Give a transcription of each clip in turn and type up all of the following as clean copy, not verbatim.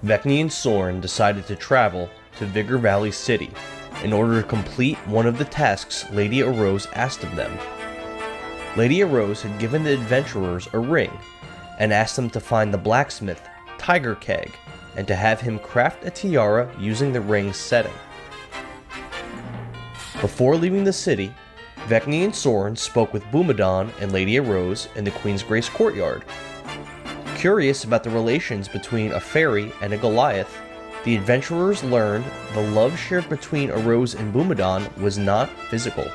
Vekni and Sorin decided to travel to Vigor Valley City in order to complete one of the tasks Lady Arose asked of them. Lady Arose had given the adventurers a ring and asked them to find the blacksmith, Tiger Keg, and to have him craft a tiara using the ring's setting. Before leaving the city, Vekni and Sorin spoke with Boomadon and Lady Arose in the Queen's Grace courtyard. Curious about the relations between a fairy and a Goliath, the adventurers learned the love shared between Arose and Boomadon was not physical.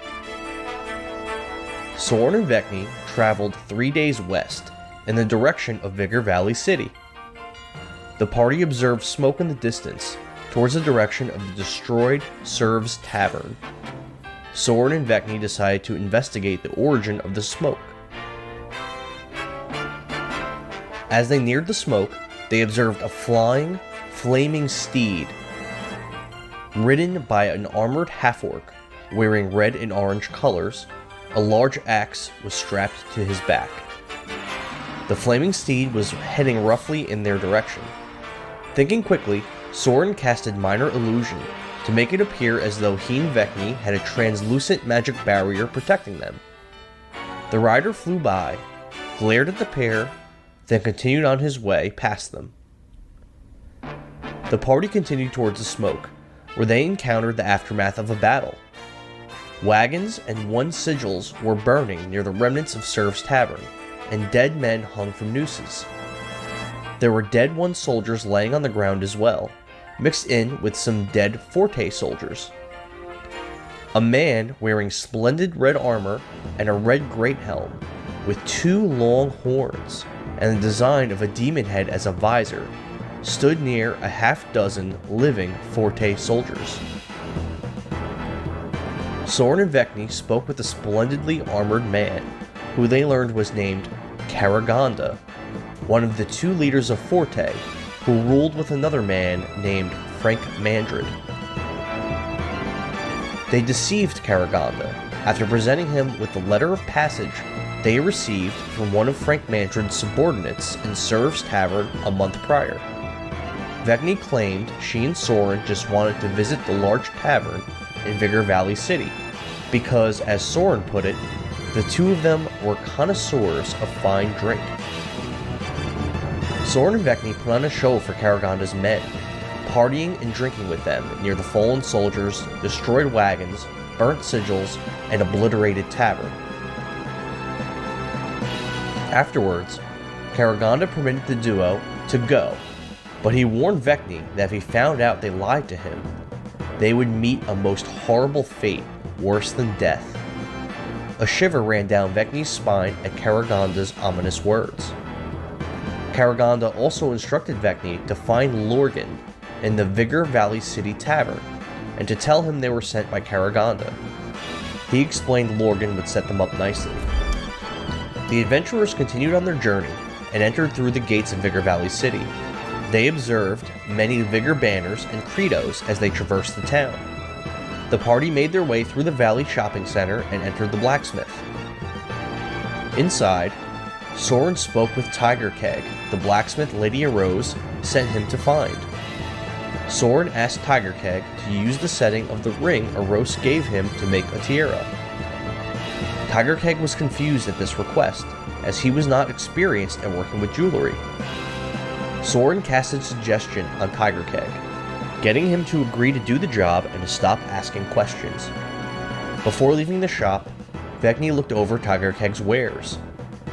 Sorin and Vekni traveled 3 days west in the direction of Vigor Valley City. The party observed smoke in the distance towards the direction of the destroyed Serv's Tavern. Sorin and Vekni decided to investigate the origin of the smoke. As they neared the smoke, they observed a flying, flaming steed, ridden by an armored half-orc, wearing red and orange colors. A large axe was strapped to his back. The flaming steed was heading roughly in their direction. Thinking quickly, Sorin casted Minor Illusion to make it appear as though he and Vekni had a translucent magic barrier protecting them. The rider flew by, glared at the pair, then continued on his way past them. The party continued towards the smoke, where they encountered the aftermath of a battle. Wagons and one sigils were burning near the remnants of Serv's Tavern, and dead men hung from nooses. There were dead One soldiers laying on the ground as well, mixed in with some dead Forte soldiers. A man wearing splendid red armor and a red great helm, with 2 long horns and the design of a demon head as a visor, stood near a half-dozen living Forte soldiers. Sorin and Vekni spoke with a splendidly armored man, who they learned was named Karagonda, one of the 2 leaders of Forte, who ruled with another man named Frank Mandrid. They deceived Karagonda after presenting him with the letter of passage they received from one of Frank Mandrid's subordinates in Serv's Tavern a month prior. Vekni claimed she and Sorin just wanted to visit the large tavern in Vigor Valley City, because, as Sorin put it, the 2 of them were connoisseurs of fine drink. Sorin and Vekni put on a show for Karagonda's men, partying and drinking with them near the fallen soldiers, destroyed wagons, burnt sigils, and obliterated tavern. Afterwards, Karagonda permitted the duo to go, but he warned Vekni that if he found out they lied to him, they would meet a most horrible fate, worse than death. A shiver ran down Vekni's spine at Karagonda's ominous words. Karagonda also instructed Vekni to find Lorgan in the Vigor Valley City Tavern, and to tell him they were sent by Karagonda. He explained Lorgan would set them up nicely. The adventurers continued on their journey and entered through the gates of Vigor Valley City. They observed many Vigor banners and credos as they traversed the town. The party made their way through the Valley Shopping Center and entered the blacksmith. Inside, Sorin spoke with Tiger Keg, the blacksmith Lady Arose sent him to find. Sorin asked Tiger Keg to use the setting of the ring Arose gave him to make a tiara. Tiger Keg was confused at this request, as he was not experienced at working with jewelry. Sorin casted suggestion on Tiger Keg, getting him to agree to do the job and to stop asking questions. Before leaving the shop, Vekni looked over Tiger Keg's wares.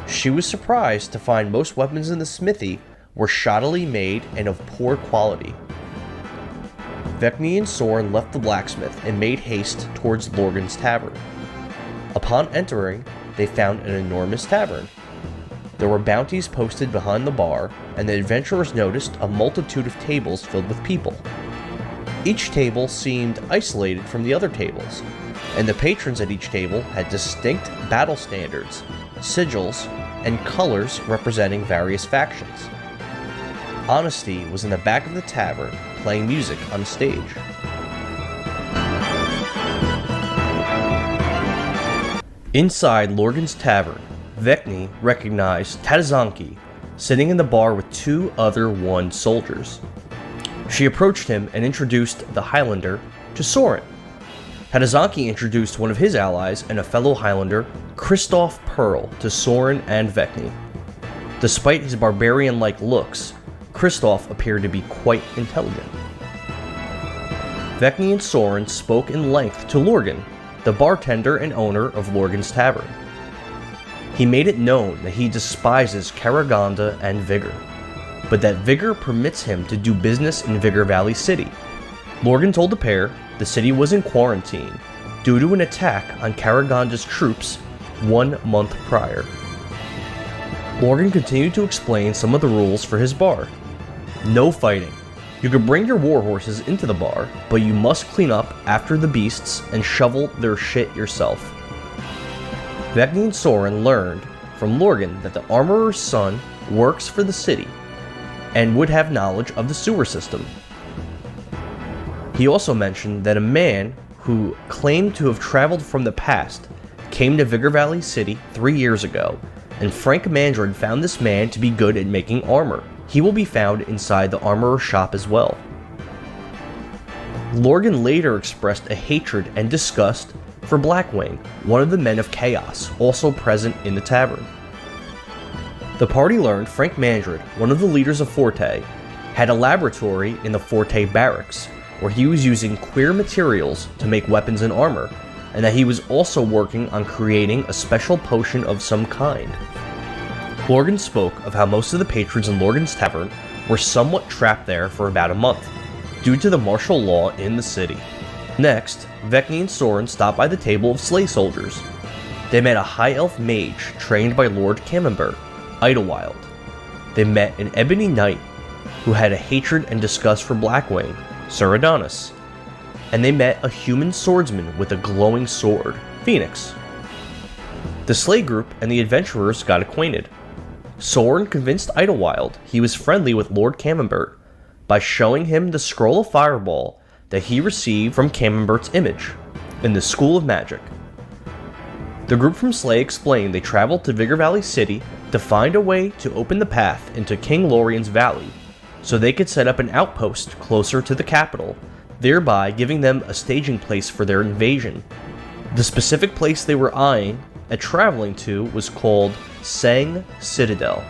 She was surprised to find most weapons in the smithy were shoddily made and of poor quality. Vekni and Sorin left the blacksmith and made haste towards Lorgan's tavern. Upon entering, they found an enormous tavern. There were bounties posted behind the bar, and the adventurers noticed a multitude of tables filled with people. Each table seemed isolated from the other tables, and the patrons at each table had distinct battle standards, sigils, and colors representing various factions. Honesty was in the back of the tavern, playing music on stage. Inside Lorgan's tavern, Vekni recognized Tadazanki sitting in the bar with 2 other One soldiers. She approached him and introduced the Highlander to Sorin. Tadazaki introduced one of his allies and a fellow Highlander, Christoph Pearl, to Sorin and Vekni. Despite his barbarian-like looks, Christoph appeared to be quite intelligent. Vekni and Sorin spoke in length to Lorgan, the bartender and owner of Lorgan's Tavern. He made it known that he despises Karaganda and Vigor, but that Vigor permits him to do business in Vigor Valley City. Lorgan told the pair the city was in quarantine due to an attack on Karaganda's troops 1 month prior. Lorgan continued to explain some of the rules for his bar. No fighting. You can bring your war horses into the bar, but you must clean up after the beasts and shovel their shit yourself. Vekni and Sorin learned from Lorgan that the armorer's son works for the city and would have knowledge of the sewer system. He also mentioned that a man who claimed to have traveled from the past came to Vigor Valley City 3 years ago, and Frank Mandred found this man to be good at making armor. He will be found inside the armorer's shop as well. Lorgan later expressed a hatred and disgust for Blackwing, one of the men of Chaos, also present in the tavern. The party learned Frank Mandred, one of the leaders of Forte, had a laboratory in the Forte barracks where he was using queer materials to make weapons and armor, and that he was also working on creating a special potion of some kind. Lorgan spoke of how most of the patrons in Lorgan's Tavern were somewhat trapped there for about a month, due to the martial law in the city. Next, Vekni and Sorin stopped by the table of Slay Soldiers. They met a High Elf mage trained by Lord Camembert, Idlewild. They met an Ebony Knight who had a hatred and disgust for Blackwing, Sir Adonis. And they met a human swordsman with a glowing sword, Phoenix. The Slay group and the adventurers got acquainted. Sorin convinced Idlewild he was friendly with Lord Camembert by showing him the scroll of Fireball that he received from Camembert's image in the School of Magic. The group from Slay explained they traveled to Vigor Valley City to find a way to open the path into King Lorien's Valley so they could set up an outpost closer to the capital, thereby giving them a staging place for their invasion. The specific place they were eyeing and traveling to was called Sang Citadel.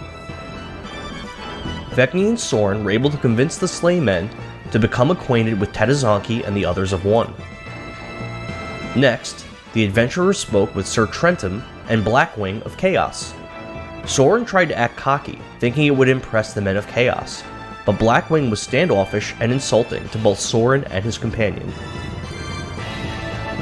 Vekni and Sorin were able to convince the Slay men to become acquainted with Tadazaki and the others of One. Next, the adventurers spoke with Sir Trentum and Blackwing of Chaos. Sorin tried to act cocky, thinking it would impress the men of Chaos, but Blackwing was standoffish and insulting to both Sorin and his companion.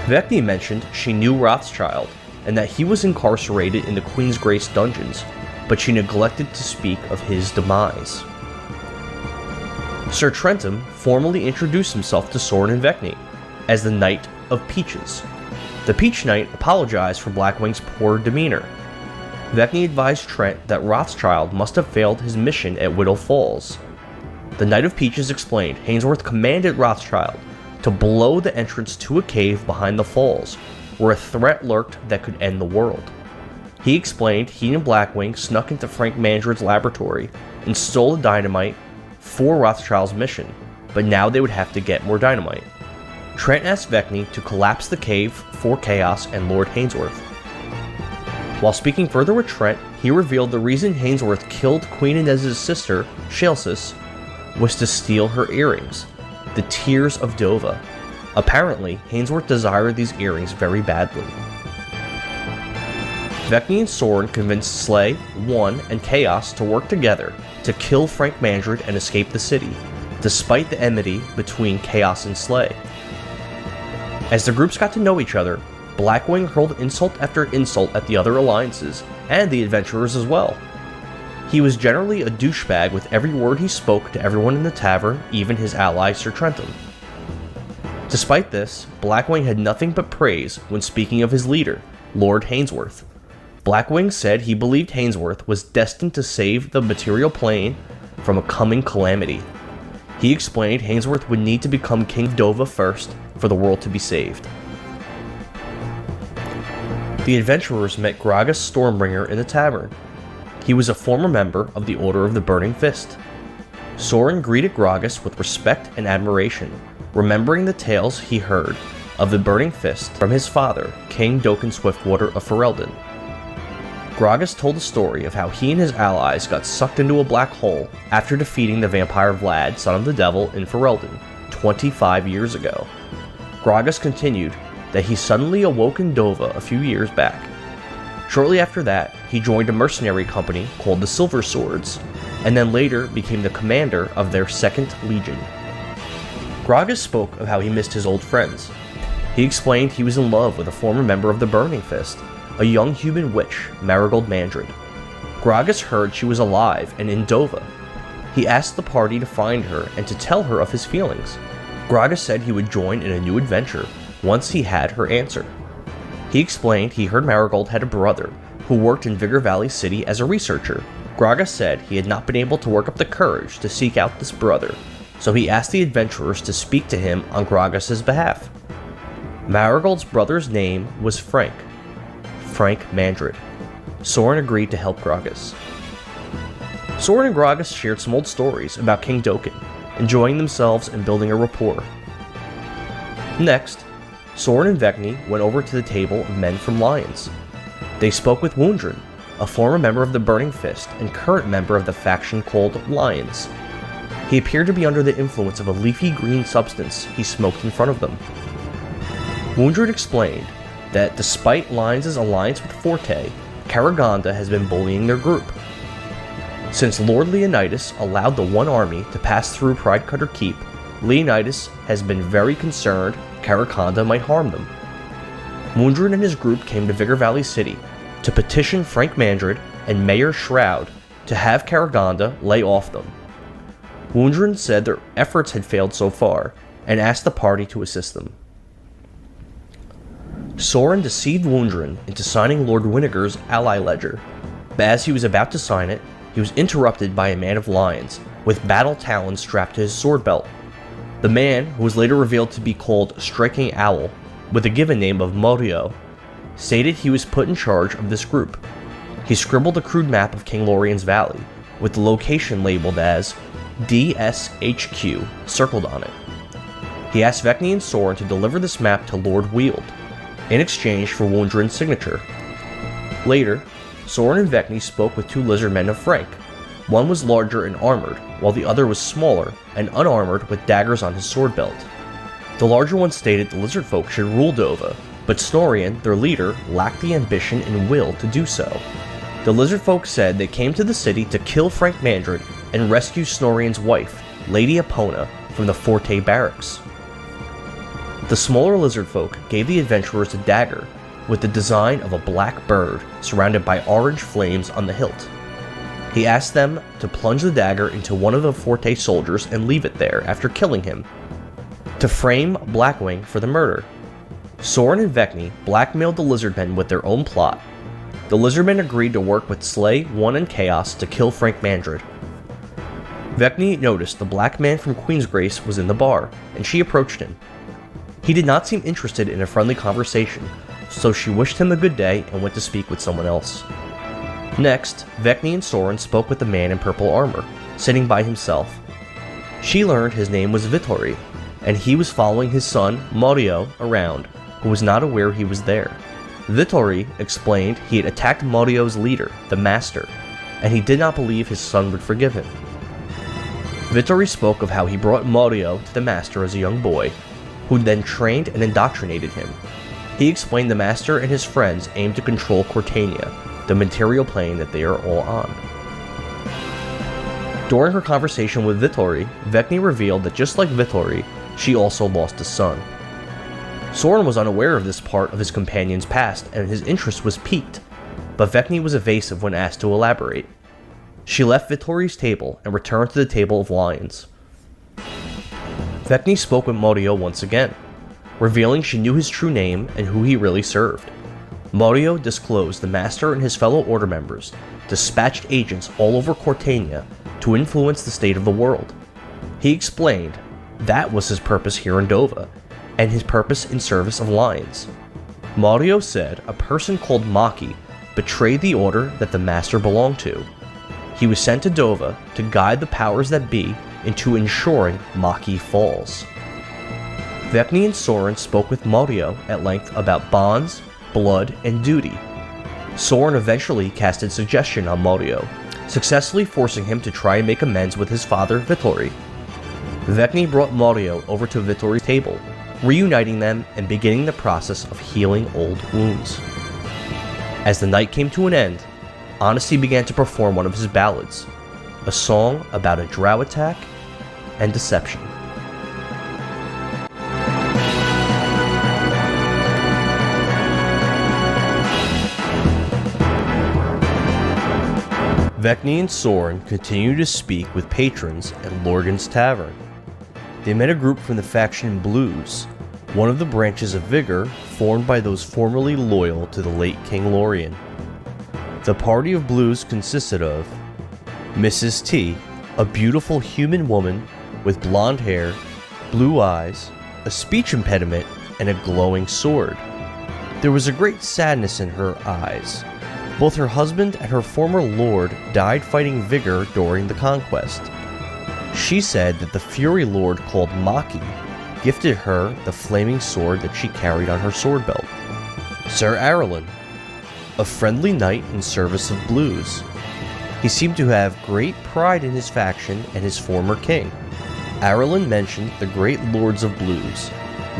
Vekni mentioned she knew Rothschild, and that he was incarcerated in the Queen's Grace dungeons, but she neglected to speak of his demise. Sir Trentum formally introduced himself to Sorin and Vekni as the Knight of Peaches. The Peach Knight apologized for Blackwing's poor demeanor. Vekni advised Trent that Rothschild must have failed his mission at Whittle Falls. The Knight of Peaches explained Hainsworth commanded Rothschild to blow the entrance to a cave behind the falls, where a threat lurked that could end the world. He explained he and Blackwing snuck into Frank Mandred's laboratory and stole the dynamite for Rothschild's mission, but now they would have to get more dynamite. Trent asked Vekni to collapse the cave for Chaos and Lord Hainsworth. While speaking further with Trent, he revealed the reason Hainsworth killed Queen Inez's sister, Shalsis, was to steal her earrings, the Tears of Dovah. Apparently, Hainsworth desired these earrings very badly. Vekni and Sorin convinced Slay, One, and Chaos to work together to kill Frank Mandred and escape the city, despite the enmity between Chaos and Slay. As the groups got to know each other, Blackwing hurled insult after insult at the other alliances, and the adventurers as well. He was generally a douchebag with every word he spoke to everyone in the tavern, even his ally Sir Trentum. Despite this, Blackwing had nothing but praise when speaking of his leader, Lord Hainsworth. Blackwing said he believed Hainsworth was destined to save the material plane from a coming calamity. He explained Hainsworth would need to become King of Dovah first for the world to be saved. The adventurers met Gragas Stormbringer in the tavern. He was a former member of the Order of the Burning Fist. Sorin greeted Gragas with respect and admiration, remembering the tales he heard of the Burning Fist from his father, King Dokkan Swiftwater of Ferelden. Gragas told the story of how he and his allies got sucked into a black hole after defeating the vampire Vlad, son of the devil, in Ferelden 25 years ago. Gragas continued that he suddenly awoke in Dovah a few years back. Shortly after that, he joined a mercenary company called the Silver Swords, and then later became the commander of their 2nd Legion. Gragas spoke of how he missed his old friends. He explained he was in love with a former member of the Burning Fist, a young human witch, Marigold Mandred. Gragas heard she was alive and in Dovah. He asked the party to find her and to tell her of his feelings. Gragas said he would join in a new adventure once he had her answer. He explained he heard Marigold had a brother who worked in Vigor Valley City as a researcher. Gragas said he had not been able to work up the courage to seek out this brother, so he asked the adventurers to speak to him on Gragas' behalf. Marigold's brother's name was Frank Mandred. Sorin agreed to help Gragas. Sorin and Gragas shared some old stories about King Dokkan, enjoying themselves and building a rapport. Next, Sorin and Vekni went over to the table of men from Lions. They spoke with Wundrin, a former member of the Burning Fist and current member of the faction called Lions. He appeared to be under the influence of a leafy green substance he smoked in front of them. Wundrin explained that despite Lions' alliance with Forte, Karaganda has been bullying their group. Since Lord Leonidas allowed the One Army to pass through Pridecutter Keep, Leonidas has been very concerned Karaganda might harm them. Wundrin and his group came to Vigor Valley City to petition Frank Mandred and Mayor Shroud to have Karaganda lay off them. Wundrin said their efforts had failed so far and asked the party to assist them. Sorin deceived Wundrin into signing Lord Winnegar's ally ledger, but as he was about to sign it, he was interrupted by a man of lions with battle talons strapped to his sword belt. The man, who was later revealed to be called Striking Owl, with the given name of Morio, stated he was put in charge of this group. He scribbled a crude map of King Lorien's Valley, with the location labeled as DSHQ circled on it. He asked Vekni and Sorin to deliver this map to Lord Weald, in exchange for Wundrin's signature. Later, Sorin and Vekni spoke with 2 lizardmen of Frank. One was larger and armored, while the other was smaller and unarmored with daggers on his sword belt. The larger one stated the lizard folk should rule Dovah, but Snorian, their leader, lacked the ambition and will to do so. The lizard folk said they came to the city to kill Frank Mandred and rescue Snorian's wife, Lady Epona, from the Forte barracks. The smaller lizard folk gave the adventurers a dagger with the design of a black bird surrounded by orange flames on the hilt. He asked them to plunge the dagger into one of the Forte soldiers and leave it there after killing him, to frame Blackwing for the murder. Sorin and Vekni blackmailed the lizardmen with their own plot. The lizardmen agreed to work with Slay, One, and Chaos to kill Frank Mandred. Vekni noticed the black man from Queensgrace was in the bar, and she approached him. He did not seem interested in a friendly conversation, so she wished him a good day and went to speak with someone else. Next, Vekni and Sorin spoke with the man in purple armor, sitting by himself. She learned his name was Vittori, and he was following his son, Morio, around, who was not aware he was there. Vittori explained he had attacked Morio's leader, the Master, and he did not believe his son would forgive him. Vittori spoke of how he brought Morio to the Master as a young boy, who then trained and indoctrinated him. He explained the Master and his friends aimed to control Cortania, the material plane that they are all on. During her conversation with Vittori, Vekni revealed that just like Vittori, she also lost a son. Sorin was unaware of this part of his companion's past and his interest was piqued, but Vekni was evasive when asked to elaborate. She left Vittori's table and returned to the table of lions. Vekni spoke with Morio once again, revealing she knew his true name and who he really served. Morio disclosed the Master and his fellow Order members dispatched agents all over Cortania to influence the state of the world. He explained that was his purpose here in Dovah, and his purpose in service of lions. Morio said a person called Maki betrayed the order that the Master belonged to. He was sent to Dovah to guide the powers that be into ensuring Maki falls. Vekni and Sorin spoke with Morio at length about bonds, blood, and duty. Sorin eventually casted suggestion on Morio, successfully forcing him to try and make amends with his father, Vittori. Vekni brought Morio over to Vittori's table, reuniting them and beginning the process of healing old wounds. As the night came to an end, Honesty began to perform one of his ballads, a song about a drow attack and deception. Vekni and Sorin continued to speak with patrons at Lorgan's Tavern. They met a group from the faction Blues, one of the branches of Vigor formed by those formerly loyal to the late King Lorien. The party of Blues consisted of Mrs. T, a beautiful human woman with blonde hair, blue eyes, a speech impediment, and a glowing sword. There was a great sadness in her eyes. Both her husband and her former lord died fighting Vigor during the conquest. She said that the Fury Lord called Maki gifted her the flaming sword that she carried on her sword belt. Sir Arelin, a friendly knight in service of Blues. He seemed to have great pride in his faction and his former king. Arelin mentioned the great lords of Blues,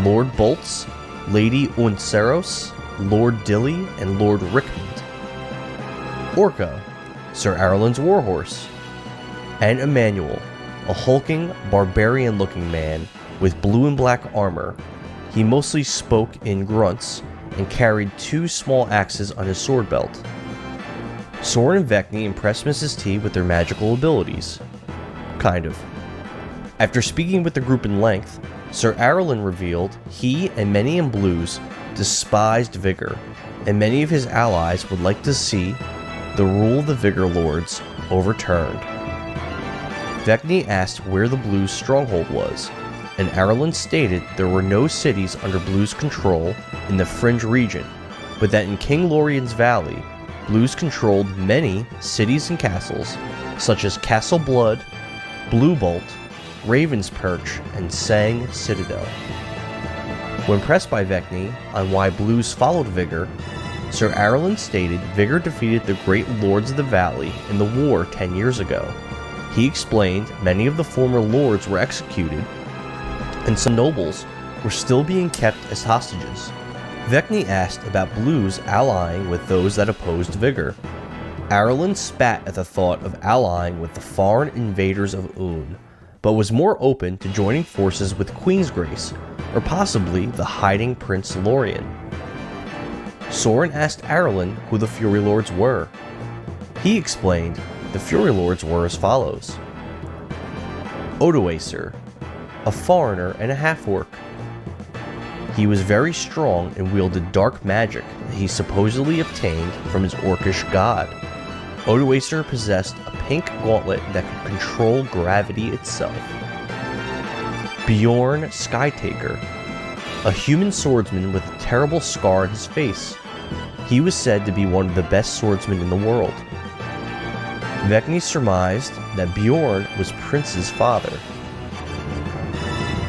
Lord Bolts, Lady Unceros, Lord Dilly, and Lord Rickmond. Orca, Sir Arelin's warhorse, and Emmanuel, a hulking, barbarian-looking man with blue and black armor. He mostly spoke in grunts and carried 2 small axes on his sword belt. Sorin and Vekni impressed Mrs. T with their magical abilities. Kind of. After speaking with the group in length, Sir Arelin revealed he and many in Blues despised Vigor, and many of his allies would like to see the rule of the Vigor Lords overturned. Vekni asked where the Blues' stronghold was, and Arelin stated there were no cities under Blues' control in the Fringe region, but that in King Lorien's Valley, Blues controlled many cities and castles, such as Castle Blood, Blue Bolt, Raven's Perch, and Sang Citadel. When pressed by Vekni on why Blues followed Vigor, Sir Arelin stated Vigor defeated the great lords of the valley in the war 10 years ago. He explained many of the former lords were executed, and some nobles were still being kept as hostages. Vekni asked about Blues allying with those that opposed Vigor. Arelin spat at the thought of allying with the foreign invaders of Un, but was more open to joining forces with Queensgrace, or possibly the hiding Prince Lorien. Sorin asked Arelin who the Fury Lords were. He explained the Fury Lords were as follows. Odoacer, a foreigner and a half-orc. He was very strong and wielded dark magic that he supposedly obtained from his orcish god. Odoacer possessed a pink gauntlet that could control gravity itself. Bjorn Skytaker, a human swordsman with a terrible scar on his face. He was said to be one of the best swordsmen in the world. Vekni surmised that Bjorn was Prince's father.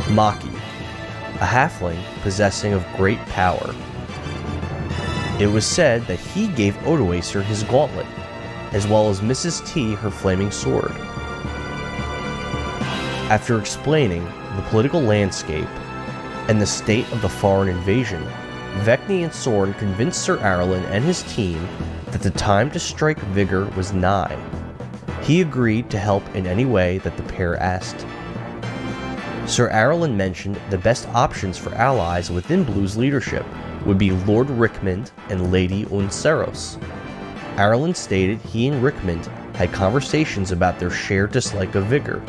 Maki, a halfling possessing of great power. It was said that he gave Odoacer his gauntlet, as well as Mrs. T her flaming sword. After explaining the political landscape and the state of the foreign invasion, Vekni and Sorin convinced Sir Arelin and his team that the time to strike Vigor was nigh. He agreed to help in any way that the pair asked. Sir Arelin mentioned the best options for allies within Blue's leadership would be Lord Rickmond and Lady Unceros. Arelin stated he and Rickmond had conversations about their shared dislike of Vigor,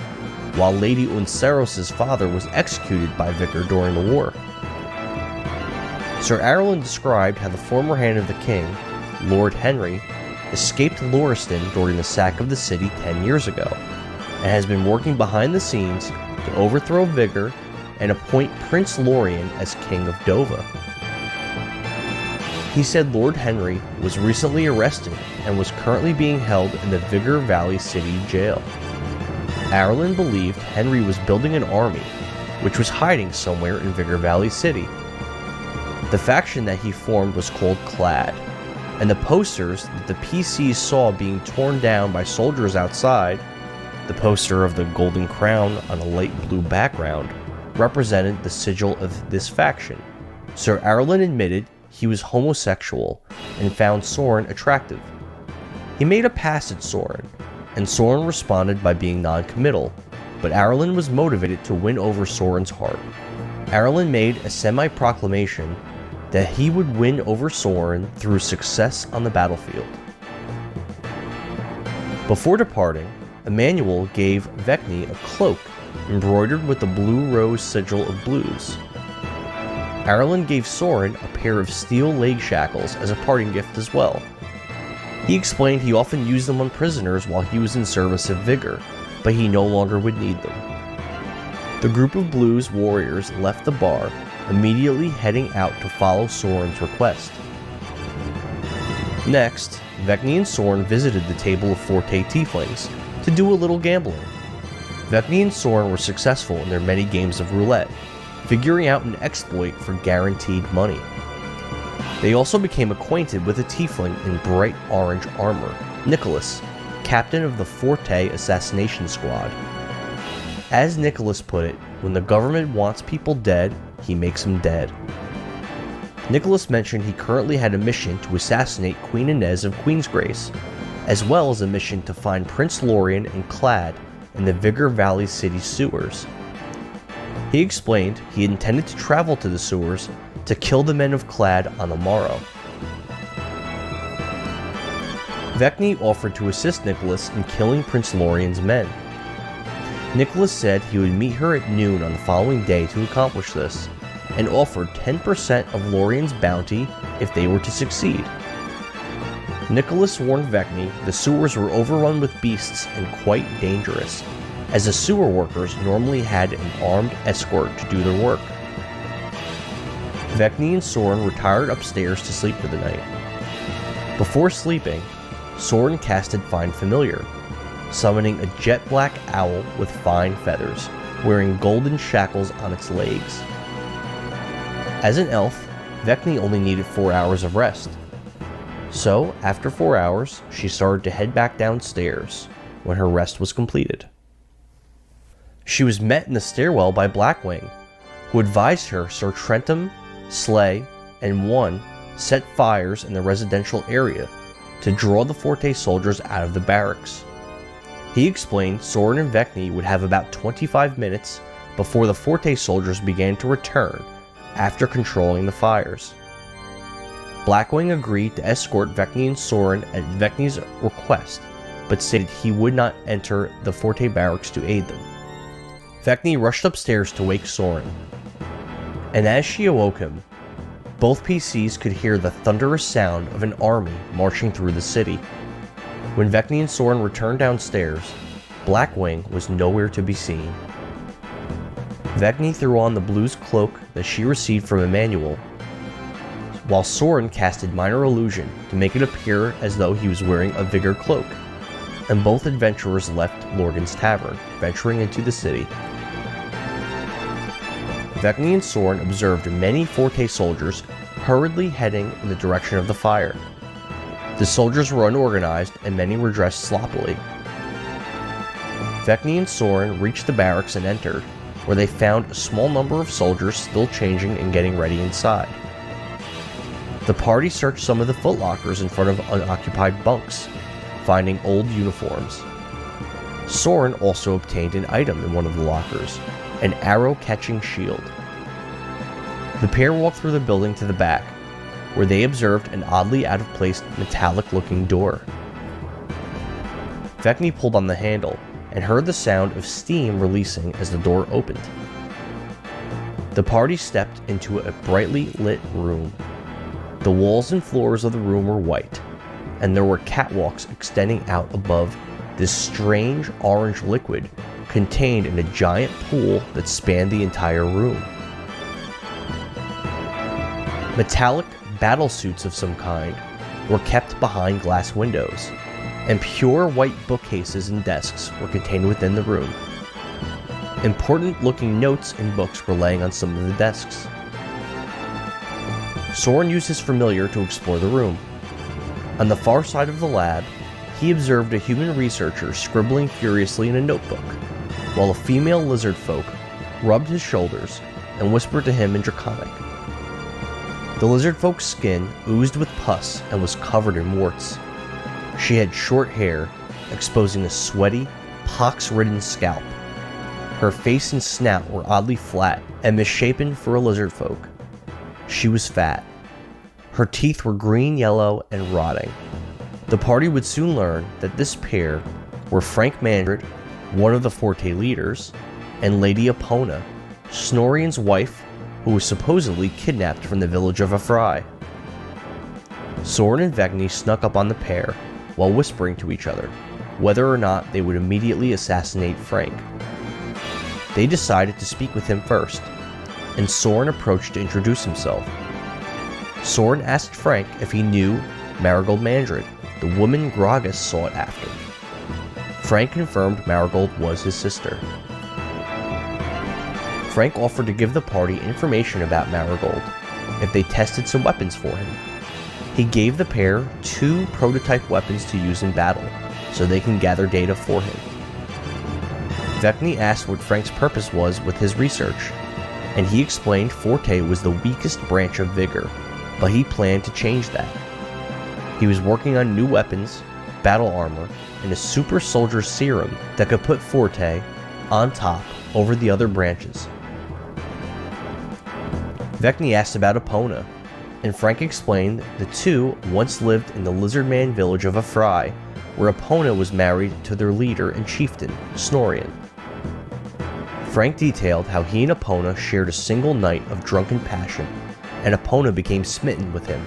while Lady Unceros' father was executed by Vigor during the war. Sir Arelin described how the former hand of the king, Lord Henry, escaped Loriston during the sack of the city 10 years ago, and has been working behind the scenes to overthrow Vigor and appoint Prince Lorien as King of Dovah. He said Lord Henry was recently arrested and was currently being held in the Vigor Valley City jail. Arlen believed Henry was building an army, which was hiding somewhere in Vigor Valley City. The faction that he formed was called Clad, and the posters that the PCs saw being torn down by soldiers outside, the poster of the Golden Crown on a light blue background, represented the sigil of this faction. Sir Arlen admitted he was homosexual and found Sorin attractive. He made a pass at Sorin, and Sorin responded by being non-committal, but Arlen was motivated to win over Sorin's heart. Arlen made a semi-proclamation that he would win over Sorin through success on the battlefield. Before departing, Emmanuel gave Vekni a cloak embroidered with the blue rose sigil of blues. Arlen gave Sorin a pair of steel leg shackles as a parting gift as well. He explained he often used them on prisoners while he was in service of Vigor, but he no longer would need them. The group of blues warriors left the bar, immediately heading out to follow Sorin's request. Next, Vekni and Sorin visited the table of Forte Tieflings to do a little gambling. Vekni and Sorin were successful in their many games of roulette, figuring out an exploit for guaranteed money. They also became acquainted with a tiefling in bright orange armor, Nicholas, captain of the Forte assassination squad. As Nicholas put it, when the government wants people dead, he makes them dead. Nicholas mentioned he currently had a mission to assassinate Queen Inez of Queensgrace, as well as a mission to find Prince Lorien and Clad in the Vigor Valley City sewers. He explained he intended to travel to the sewers to kill the men of Clad on the morrow. Vekni offered to assist Nicholas in killing Prince Lorien's men. Nicholas said he would meet her at noon on the following day to accomplish this, and offered 10% of Lorien's bounty if they were to succeed. Nicholas warned Vekni the sewers were overrun with beasts and quite dangerous, as the sewer workers normally had an armed escort to do their work. Vekni and Sorin retired upstairs to sleep for the night. Before sleeping, Sorin casted Find Familiar, summoning a jet black owl with fine feathers, wearing golden shackles on its legs. As an elf, Vekni only needed 4 hours of rest. So, after 4 hours, she started to head back downstairs when her rest was completed. She was met in the stairwell by Blackwing, who advised her Sir Trentham, Slay, and One set fires in the residential area to draw the Forte soldiers out of the barracks. He explained Sorin and Vekni would have about 25 minutes before the Forte soldiers began to return after controlling the fires. Blackwing agreed to escort Vekni and Sorin at Vekni's request, but stated he would not enter the Forte barracks to aid them. Vekni rushed upstairs to wake Sorin, and as she awoke him, both PCs could hear the thunderous sound of an army marching through the city. When Vekni and Sorin returned downstairs, Blackwing was nowhere to be seen. Vekni threw on the blues cloak that she received from Emmanuel, while Sorin casted Minor Illusion to make it appear as though he was wearing a Vigor cloak, and both adventurers left Lorgan's Tavern, venturing into the city. Vekni and Sorin observed many Forte soldiers hurriedly heading in the direction of the fire. The soldiers were unorganized and many were dressed sloppily. Vekni and Sorin reached the barracks and entered, where they found a small number of soldiers still changing and getting ready inside. The party searched some of the footlockers in front of unoccupied bunks, finding old uniforms. Sorin also obtained an item in one of the lockers, an arrow-catching shield. The pair walked through the building to the back, where they observed an oddly out-of-place metallic-looking door. Vekni pulled on the handle and heard the sound of steam releasing as the door opened. The party stepped into a brightly lit room. The walls and floors of the room were white, and there were catwalks extending out above this strange orange liquid contained in a giant pool that spanned the entire room. Metallic battle suits of some kind were kept behind glass windows, and pure white bookcases and desks were contained within the room. Important-looking notes and books were laying on some of the desks. Sorin used his familiar to explore the room. On the far side of the lab, he observed a human researcher scribbling furiously in a notebook, while a female lizard folk rubbed his shoulders and whispered to him in Draconic. The lizard folk's skin oozed with pus and was covered in warts. She had short hair, exposing a sweaty, pox-ridden scalp. Her face and snout were oddly flat and misshapen for a lizard folk. She was fat. Her teeth were green-yellow and rotting. The party would soon learn that this pair were Frank Mandred, one of the Forte leaders, and Lady Epona, Snorian's wife, who was supposedly kidnapped from the village of Afrai. Sorin and Vekni snuck up on the pair while whispering to each other whether or not they would immediately assassinate Frank. They decided to speak with him first, and Sorin approached to introduce himself. Sorin asked Frank if he knew Marigold Mandred, the woman Gragas sought after. Frank confirmed Marigold was his sister. Frank offered to give the party information about Marigold if they tested some weapons for him. He gave the pair 2 prototype weapons to use in battle, so they can gather data for him. Vekni asked what Frank's purpose was with his research, and he explained Forte was the weakest branch of Vigor, but he planned to change that. He was working on new weapons, battle armor, and a super soldier serum that could put Forte on top over the other branches. Vekni asked about Epona, and Frank explained the two once lived in the Lizardman village of Afrai, where Epona was married to their leader and chieftain, Snorian. Frank detailed how he and Epona shared a single night of drunken passion, and Epona became smitten with him.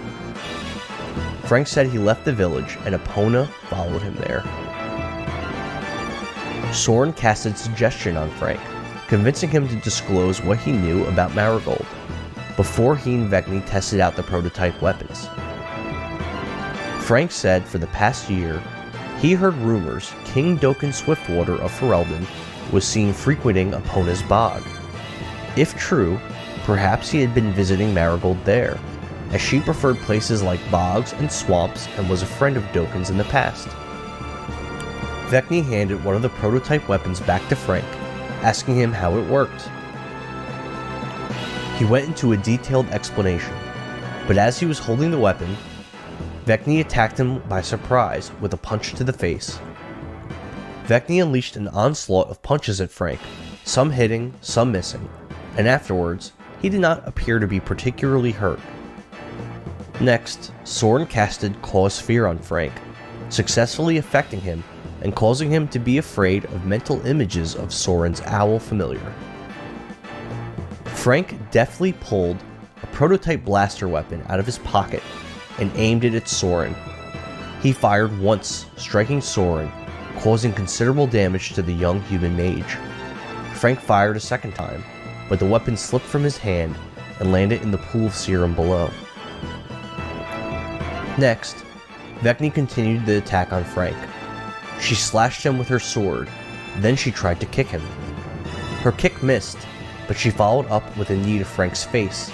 Frank said he left the village, and Epona followed him there. Sorin casted suggestion on Frank, convincing him to disclose what he knew about Marigold, before he and Vekni tested out the prototype weapons. Frank said for the past year, he heard rumors King Dokkan Swiftwater of Ferelden was seen frequenting Epona's bog. If true, perhaps he had been visiting Marigold there, as she preferred places like bogs and swamps and was a friend of Dokkan's in the past. Vekni handed one of the prototype weapons back to Frank, asking him how it worked. He went into a detailed explanation, but as he was holding the weapon, Vekni attacked him by surprise with a punch to the face. Vekni unleashed an onslaught of punches at Frank, some hitting, some missing, and afterwards, he did not appear to be particularly hurt. Next, Sorin casted Cause Fear on Frank, successfully affecting him and causing him to be afraid of mental images of Sorin's owl familiar. Frank deftly pulled a prototype blaster weapon out of his pocket and aimed it at Sorin. He fired once, striking Sorin, causing considerable damage to the young human mage. Frank fired a second time, but the weapon slipped from his hand and landed in the pool of serum below. Next, Vekni continued the attack on Frank. She slashed him with her sword, then she tried to kick him. Her kick missed, but she followed up with a knee to Frank's face.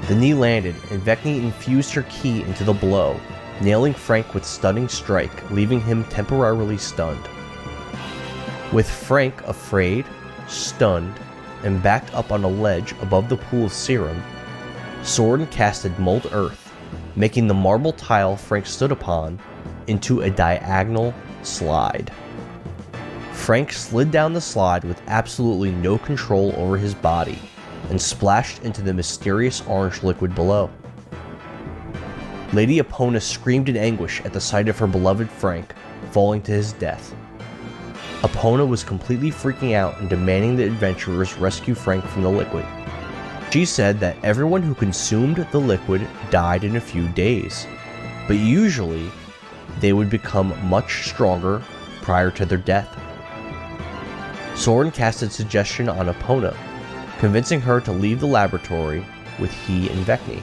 The knee landed, and Vekni infused her ki into the blow, nailing Frank with stunning strike, leaving him temporarily stunned. With Frank afraid, stunned, and backed up on a ledge above the pool of serum, Sorin casted Mold Earth, making the marble tile Frank stood upon into a diagonal slide. Frank slid down the slide with absolutely no control over his body and splashed into the mysterious orange liquid below. Lady Epona screamed in anguish at the sight of her beloved Frank falling to his death. Epona was completely freaking out and demanding the adventurers rescue Frank from the liquid. She said that everyone who consumed the liquid died in a few days, but usually they would become much stronger prior to their death. Sorin casted suggestion on Epona, convincing her to leave the laboratory with he and Vekni.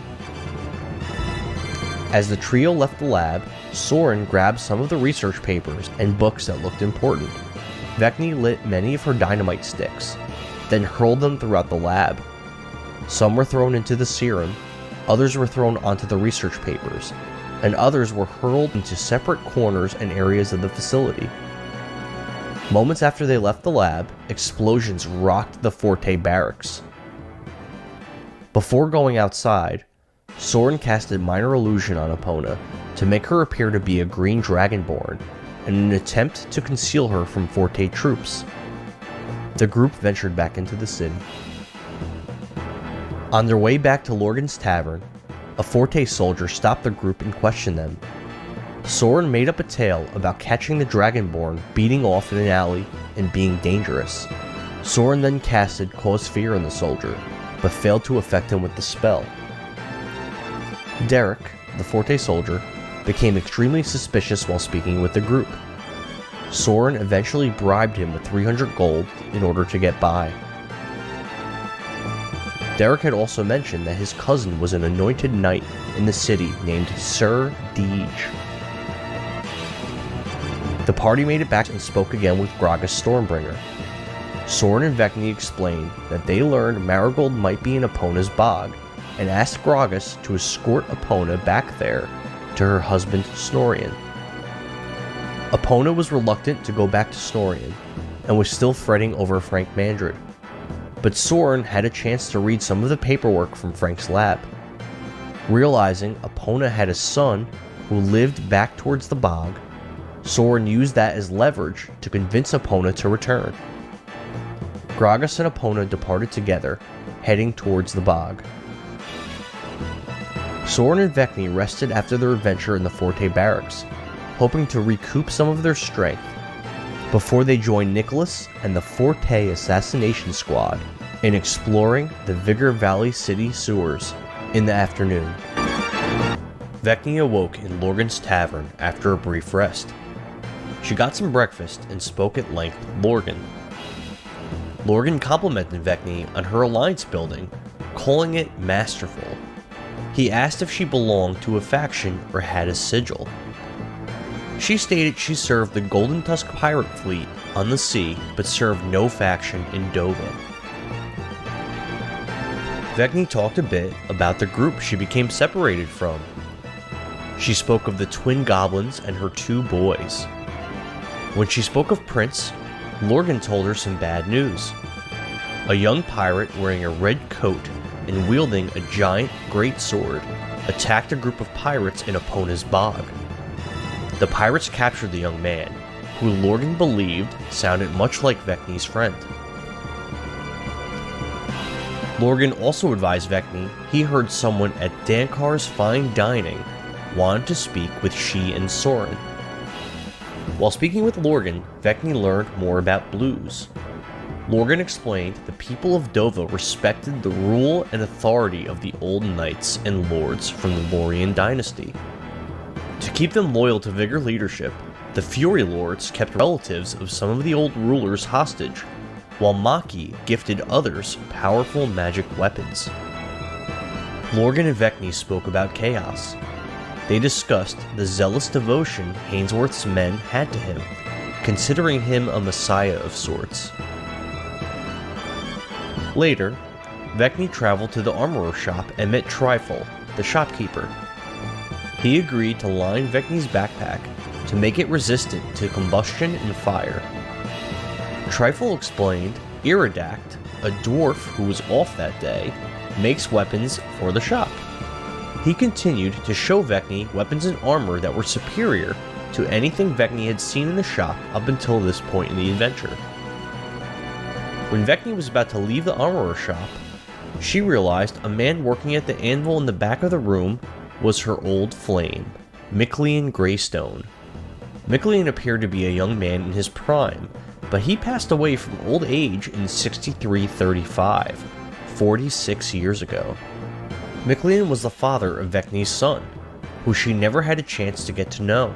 As the trio left the lab, Sorin grabbed some of the research papers and books that looked important. Vekni lit many of her dynamite sticks, then hurled them throughout the lab. Some were thrown into the serum, others were thrown onto the research papers, and others were hurled into separate corners and areas of the facility. Moments after they left the lab, explosions rocked the Forte barracks. Before going outside, Sorin casted minor illusion on Epona to make her appear to be a green dragonborn in an attempt to conceal her from Forte troops. The group ventured back into the city. On their way back to Lorgan's tavern, a Forte soldier stopped the group and questioned them. Sorin made up a tale about catching the dragonborn beating off in an alley and being dangerous. Sorin then casted Cause Fear on the soldier, but failed to affect him with the spell. Derek, the Forte soldier, became extremely suspicious while speaking with the group. Sorin eventually bribed him with 300 gold in order to get by. Derek had also mentioned that his cousin was an anointed knight in the city named Sir Deej. The party made it back and spoke again with Gragas Stormbringer. Sorin and Vekni explained that they learned Marigold might be in Epona's bog, and asked Gragas to escort Epona back there to her husband Snorian. Epona was reluctant to go back to Snorian, and was still fretting over Frank Mandred. But Sorin had a chance to read some of the paperwork from Frank's lab. Realizing Epona had a son who lived back towards the bog, Sorin used that as leverage to convince Epona to return. Gragas and Epona departed together, heading towards the bog. Sorin and Vekni rested after their adventure in the Forte barracks, hoping to recoup some of their strength, before they joined Nicholas and the Forte assassination squad in exploring the Vigor Valley City sewers in the afternoon. Vekni awoke in Lorgan's tavern after a brief rest. She got some breakfast and spoke at length with Lorgan. Lorgan complimented Vekni on her alliance building, calling it masterful. He asked if she belonged to a faction or had a sigil. She stated she served the Golden Tusk pirate fleet on the sea, but served no faction in Dovah. Vekni talked a bit about the group she became separated from. She spoke of the twin goblins and her 2 boys. When she spoke of Prince, Lorgan told her some bad news. A young pirate wearing a red coat and wielding a giant great sword attacked a group of pirates in Epona's bog. The pirates captured the young man, who Lorgan believed sounded much like Vekni's friend. Lorgan also advised Vekni he heard someone at Dankar's Fine Dining wanted to speak with she and Sorin. While speaking with Lorgan, Vekni learned more about blues. Lorgan explained the people of Dovah respected the rule and authority of the old knights and lords from the Lorien dynasty. To keep them loyal to Vigor leadership, the Fury Lords kept relatives of some of the old rulers hostage, while Maki gifted others powerful magic weapons. Lorgan and Vekni spoke about chaos. They discussed the zealous devotion Hainsworth's men had to him, considering him a messiah of sorts. Later, Vekni traveled to the armorer shop and met Trifle, the shopkeeper. He agreed to line Vekni's backpack to make it resistant to combustion and fire. Trifle explained Iridact, a dwarf who was off that day, makes weapons for the shop. He continued to show Vekni weapons and armor that were superior to anything Vekni had seen in the shop up until this point in the adventure. When Vekni was about to leave the armorer shop, she realized a man working at the anvil in the back of the room was her old flame, Miclean Greystone. Miclean appeared to be a young man in his prime, but he passed away from old age in 6335, 46 years ago. Miclean was the father of Vekni's son, who she never had a chance to get to know.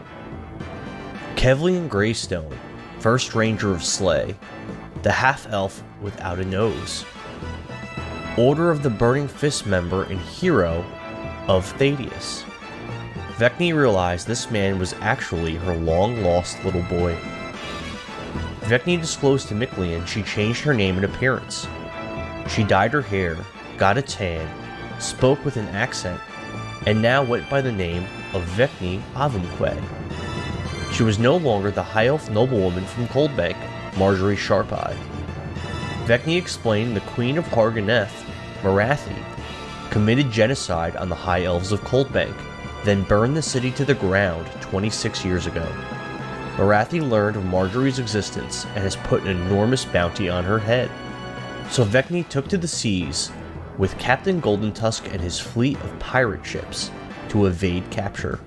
Kevlian Greystone, first ranger of Slay, the half-elf without a nose. Order of the Burning Fist member and hero of Thaddeus. Vekni realized this man was actually her long-lost little boy. Vekni disclosed to Mictlian she changed her name and appearance. She dyed her hair, got a tan, spoke with an accent, and now went by the name of Vekni Avumque. She was no longer the high elf noblewoman from Coldbank, Marjorie Sharpeye. Vekni explained the Queen of Harganeth, Marathi, committed genocide on the High Elves of Coldbank, then burned the city to the ground 26 years ago. Marathi learned of Marjorie's existence and has put an enormous bounty on her head. So Vekni took to the seas with Captain Goldentusk and his fleet of pirate ships to evade capture.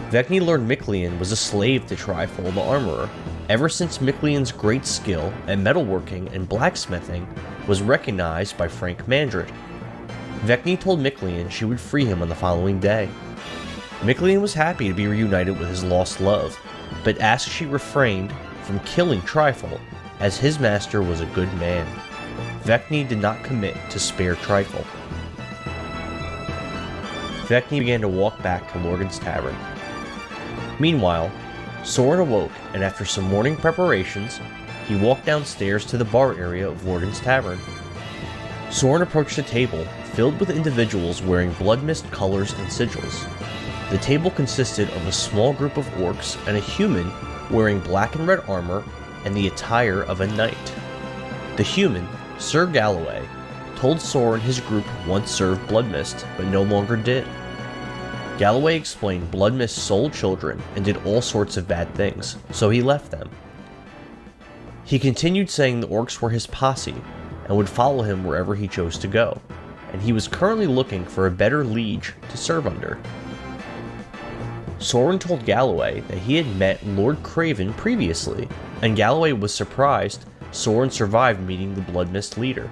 Vekni learned Mictlian was a slave to Tryfol the Armorer, ever since Mictlian's great skill at metalworking and blacksmithing was recognized by Frank Mandrit. Vekni told Mictlian she would free him on the following day. Mictlian was happy to be reunited with his lost love, but asked she refrained from killing Tryfol, as his master was a good man. Vekni did not commit to spare Tryfol. Vekni began to walk back to Lorgan's Tavern. Meanwhile, Sorin awoke, and after some morning preparations, he walked downstairs to the bar area of Lorgan's Tavern. Sorin approached a table filled with individuals wearing blood mist colors and sigils. The table consisted of a small group of orcs and a human wearing black and red armor and the attire of a knight. The human, Sir Galloway, told Sorin his group once served blood mist, but no longer did. Galloway explained blood mist sold children and did all sorts of bad things, so he left them. He continued saying the orcs were his posse and would follow him wherever he chose to go, and he was currently looking for a better liege to serve under. Sorin told Galloway that he had met Lord Craven previously, and Galloway was surprised Sorin survived meeting the Blood Mist leader.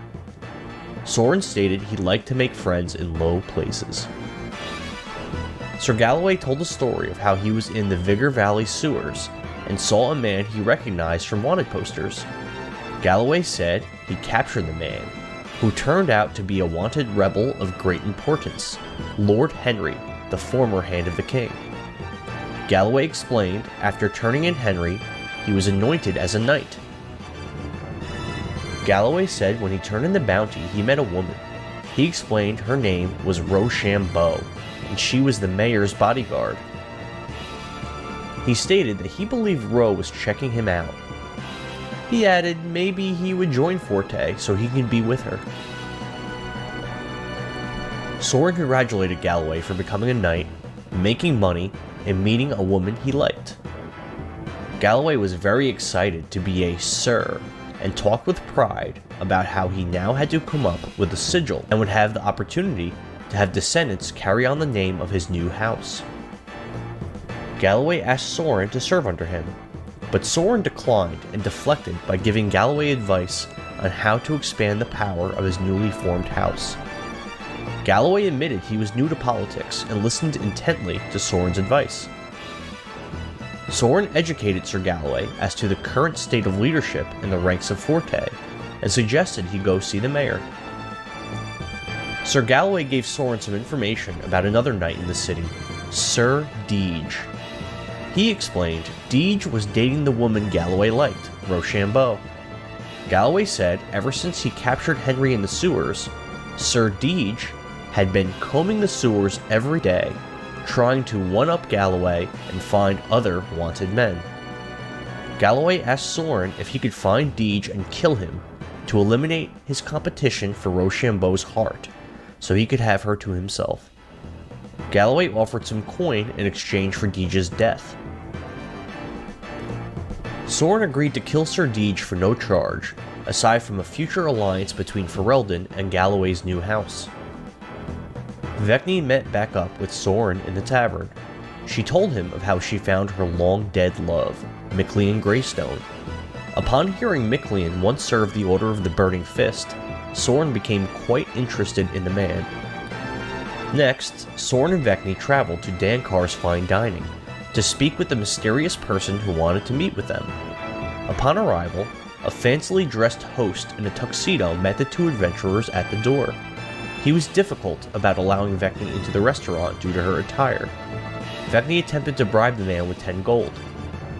Sorin stated he liked to make friends in low places. Sir Galloway told the story of how he was in the Vigor Valley sewers and saw a man he recognized from wanted posters. Galloway said he captured the man, who turned out to be a wanted rebel of great importance, Lord Henry, the former Hand of the King. Galloway explained after turning in Henry, he was anointed as a knight. Galloway said when he turned in the bounty, he met a woman. He explained her name was Rochambeau, and she was the mayor's bodyguard. He stated that he believed Ro was checking him out. He added maybe he would join Forte so he could be with her. Sorin congratulated Galloway for becoming a knight, making money, and meeting a woman he liked. Galloway was very excited to be a Sir and talked with pride about how he now had to come up with a sigil and would have the opportunity to have descendants carry on the name of his new house. Galloway asked Sorin to serve under him, but Sorin declined and deflected by giving Galloway advice on how to expand the power of his newly formed house. Galloway admitted he was new to politics and listened intently to Sorin's advice. Sorin educated Sir Galloway as to the current state of leadership in the ranks of Forte and suggested he go see the mayor. Sir Galloway gave Sorin some information about another knight in the city, Sir Deej. He explained Deej was dating the woman Galloway liked, Rochambeau. Galloway said ever since he captured Henry in the sewers, Sir Deej had been combing the sewers every day, trying to one-up Galloway and find other wanted men. Galloway asked Sorin if he could find Deej and kill him to eliminate his competition for Rochambeau's heart, so he could have her to himself. Galloway offered some coin in exchange for Deej's death. Sorin agreed to kill Sir Deej for no charge, aside from a future alliance between Ferelden and Galloway's new house. Vekni met back up with Sorin in the tavern. She told him of how she found her long-dead love, Mictlian Greystone. Upon hearing Mictlian once served the Order of the Burning Fist, Sorin became quite interested in the man. Next, Sorin and Vekni traveled to Dankar's Fine Dining to speak with the mysterious person who wanted to meet with them. Upon arrival, a fancily dressed host in a tuxedo met the two adventurers at the door. He was difficult about allowing Vekni into the restaurant due to her attire. Vekni attempted to bribe the man with 10 gold.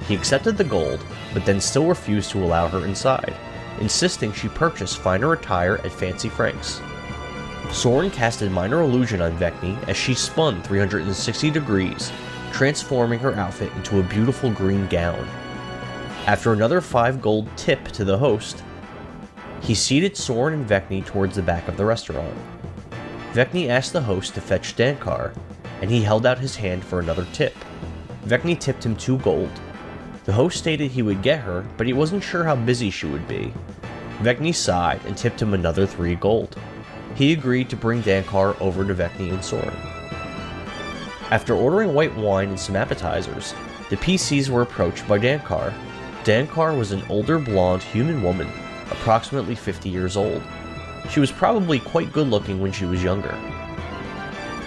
He accepted the gold, but then still refused to allow her inside, insisting she purchase finer attire at Fancy Frank's. Sorin casted minor illusion on Vekni as she spun 360 degrees, transforming her outfit into a beautiful green gown. After another 5 gold tip to the host, he seated Sorin and Vekni towards the back of the restaurant. Vekni asked the host to fetch Dankar, and he held out his hand for another tip. Vekni tipped him 2 gold. The host stated he would get her, but he wasn't sure how busy she would be. Vekni sighed and tipped him another 3 gold. He agreed to bring Dankar over to Vekni and Sorin. After ordering white wine and some appetizers, the PCs were approached by Dankar. Dankar was an older blonde human woman, approximately 50 years old. She was probably quite good looking when she was younger.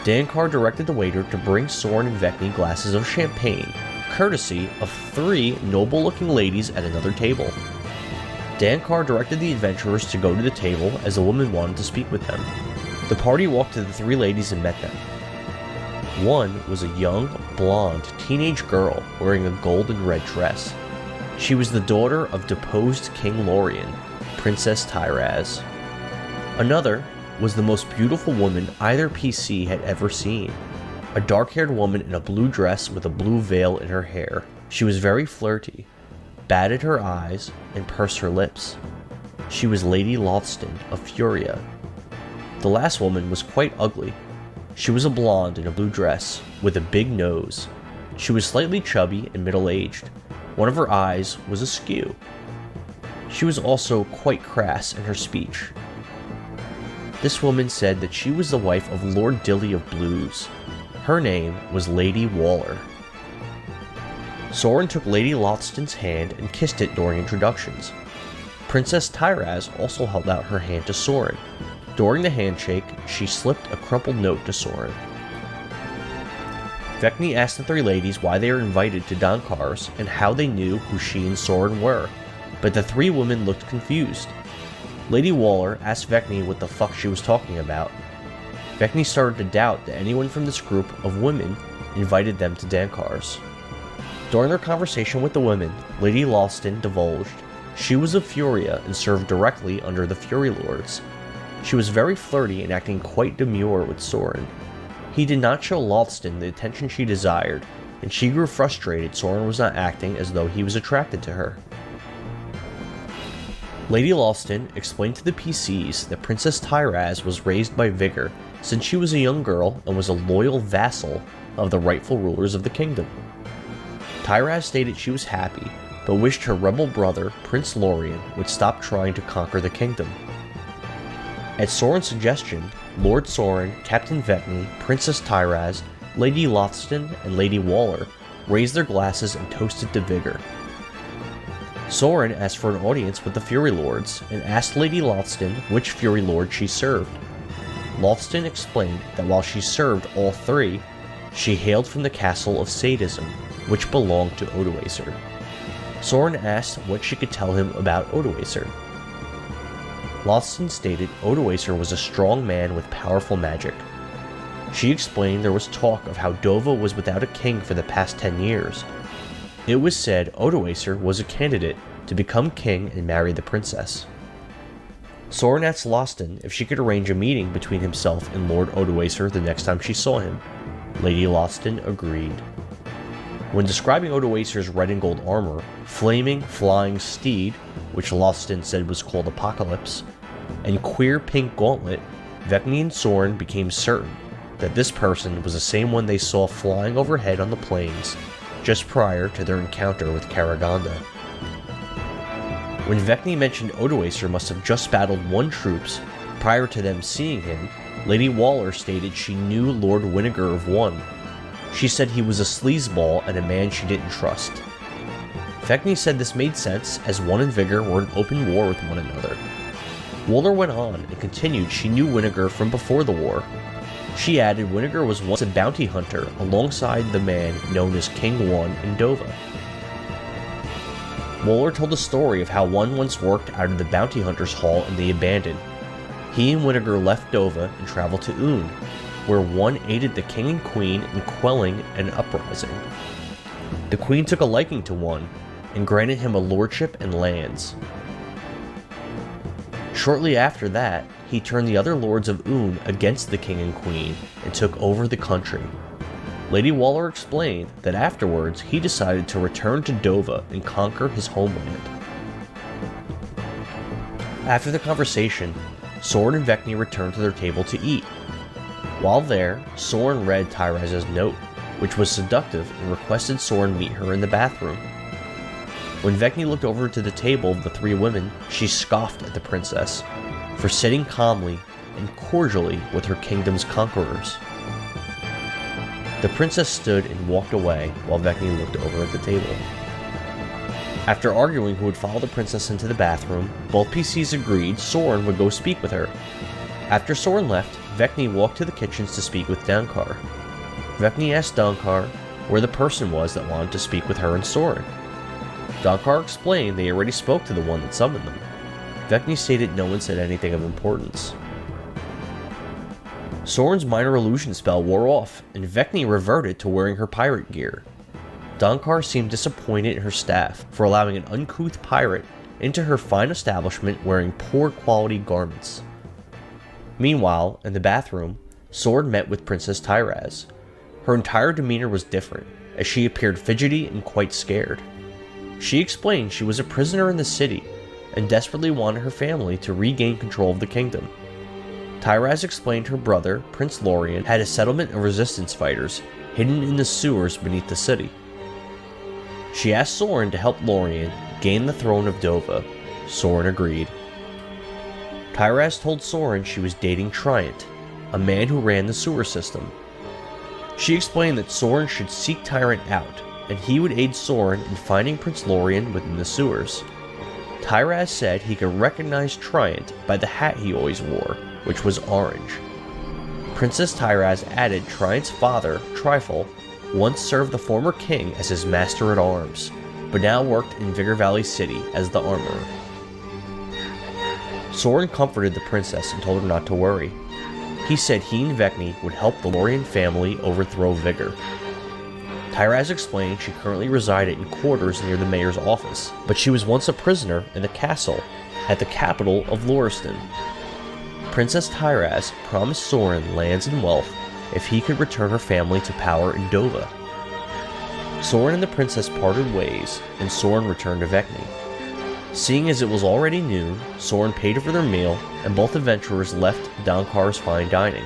Dankar directed the waiter to bring Sorin and Vekni glasses of champagne, courtesy of 3 noble-looking ladies at another table. Dankar directed the adventurers to go to the table as the woman wanted to speak with them. The party walked to the 3 ladies and met them. One was a young, blonde, teenage girl wearing a gold and red dress. She was the daughter of deposed King Lorien, Princess Tyraz. Another was the most beautiful woman either PC had ever seen. A dark-haired woman in a blue dress with a blue veil in her hair. She was very flirty, batted her eyes, and pursed her lips. She was Lady Lothston of Furia. The last woman was quite ugly. She was a blonde in a blue dress, with a big nose. She was slightly chubby and middle-aged. One of her eyes was askew. She was also quite crass in her speech. This woman said that she was the wife of Lord Dilly of Blues. Her name was Lady Waller. Sorin took Lady Lothston's hand and kissed it during introductions. Princess Tyraz also held out her hand to Sorin. During the handshake, she slipped a crumpled note to Sorin. Vekni asked the 3 ladies why they were invited to Dankar's and how they knew who she and Sorin were, but the 3 women looked confused. Lady Waller asked Vekni what the fuck she was talking about. Vekni started to doubt that anyone from this group of women invited them to Dankar's. During their conversation with the women, Lady Lothston divulged she was of Furia and served directly under the Fury Lords. She was very flirty and acting quite demure with Sorin. He did not show Lothston the attention she desired, and she grew frustrated Sorin was not acting as though he was attracted to her. Lady Lothston explained to the PCs that Princess Tyraz was raised by Vigor since she was a young girl and was a loyal vassal of the rightful rulers of the kingdom. Tyraz stated she was happy, but wished her rebel brother, Prince Lorien, would stop trying to conquer the kingdom. At Sorin's suggestion, Lord Sorin, Captain Vekni, Princess Tyraz, Lady Lothston, and Lady Waller raised their glasses and toasted to Vigor. Sorin asked for an audience with the Fury Lords and asked Lady Lothston which Fury Lord she served. Lothston explained that while she served all 3, she hailed from the castle of Sadism, which belonged to Odoacer. Sorin asked what she could tell him about Odoacer. Lothston stated Odoacer was a strong man with powerful magic. She explained there was talk of how Dovah was without a king for the past 10 years. It was said Odoacer was a candidate to become king and marry the princess. Sorin asked Lothston if she could arrange a meeting between himself and Lord Odoacer the next time she saw him. Lady Lothston agreed. When describing Odoacer's red and gold armor, flaming, flying steed, which Lothston said was called Apocalypse, and queer pink gauntlet, Vekni and Sorin became certain that this person was the same one they saw flying overhead on the plains just prior to their encounter with Karaganda. When Vekni mentioned Odoacer must have just battled 1 troops prior to them seeing him, Lady Waller stated she knew Lord Winnegar of 1. She said he was a sleazeball and a man she didn't trust. Vekni said this made sense as 1 and Vigor were in open war with one another. Waller went on and continued she knew Winnegar from before the war. She added Winnegar was once a bounty hunter alongside the man known as King One in Dovah. Waller told the story of how one once worked out of the bounty hunter's hall in the Abandoned. He and Whittaker left Dovah and traveled to Un, where one aided the king and queen in quelling an uprising. The queen took a liking to one and granted him a lordship and lands. Shortly after that, he turned the other lords of Un against the king and queen and took over the country. Lady Waller explained that afterwards he decided to return to Dovah and conquer his homeland. After the conversation, Sorin and Vekni returned to their table to eat. While there, Sorin read Tyraz's note, which was seductive, and requested Sorin meet her in the bathroom. When Vekni looked over to the table of the three women, she scoffed at the princess for sitting calmly and cordially with her kingdom's conquerors. The princess stood and walked away while Vekni looked over at the table. After arguing who would follow the princess into the bathroom, both PCs agreed Sorin would go speak with her. After Sorin left, Vekni walked to the kitchens to speak with Dankar. Vekni asked Dankar where the person was that wanted to speak with her and Sorin. Dankar explained they already spoke to the one that summoned them. Vekni stated no one said anything of importance. Sorin's minor illusion spell wore off, and Vekni reverted to wearing her pirate gear. Dankar seemed disappointed in her staff for allowing an uncouth pirate into her fine establishment wearing poor quality garments. Meanwhile, in the bathroom, Sorin met with Princess Tyraz. Her entire demeanor was different, as she appeared fidgety and quite scared. She explained she was a prisoner in the city and desperately wanted her family to regain control of the kingdom. Tyraz explained her brother, Prince Lorien, had a settlement of resistance fighters hidden in the sewers beneath the city. She asked Sorin to help Lorien gain the throne of Dovah. Sorin agreed. Tyraz told Sorin she was dating Triant, a man who ran the sewer system. She explained that Sorin should seek Tyrant out, and he would aid Sorin in finding Prince Lorien within the sewers. Tyraz said he could recognize Triant by the hat he always wore, which was orange. Princess Tyraz added Triant's father, Trifle, once served the former king as his master-at-arms, but now worked in Vigor Valley City as the armorer. Sorin comforted the princess and told her not to worry. He said he and Vekni would help the Lorien family overthrow Vigor. Tyraz explained she currently resided in quarters near the mayor's office, but she was once a prisoner in the castle at the capital of Loriston. Princess Tyraz promised Sorin lands and wealth if he could return her family to power in Dovah. Sorin and the princess parted ways, and Sorin returned to Vekni. Seeing as it was already noon, Sorin paid for their meal, and both adventurers left Dankar's fine dining,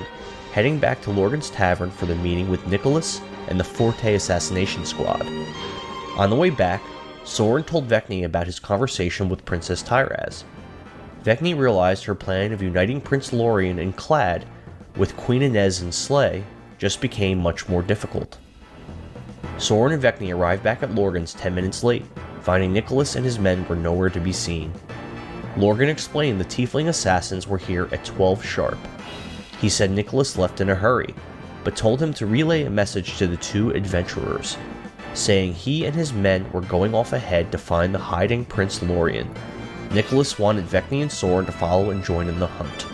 heading back to Lorgan's tavern for the meeting with Nicholas and the Forte assassination squad. On the way back, Sorin told Vekni about his conversation with Princess Tyraz. Vekni realized her plan of uniting Prince Lorien and Clad with Queen Inez and Slay just became much more difficult. Sorin and Vekni arrived back at Lorgan's 10 minutes late, finding Nicholas and his men were nowhere to be seen. Lorgan explained the tiefling assassins were here at 12 sharp. He said Nicholas left in a hurry, but told him to relay a message to the two adventurers, saying he and his men were going off ahead to find the hiding Prince Lorien. Nicholas wanted Vekni and Sorin to follow and join in the hunt.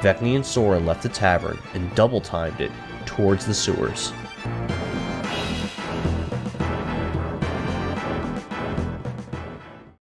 Vekni and Sorin left the tavern and double-timed it towards the sewers.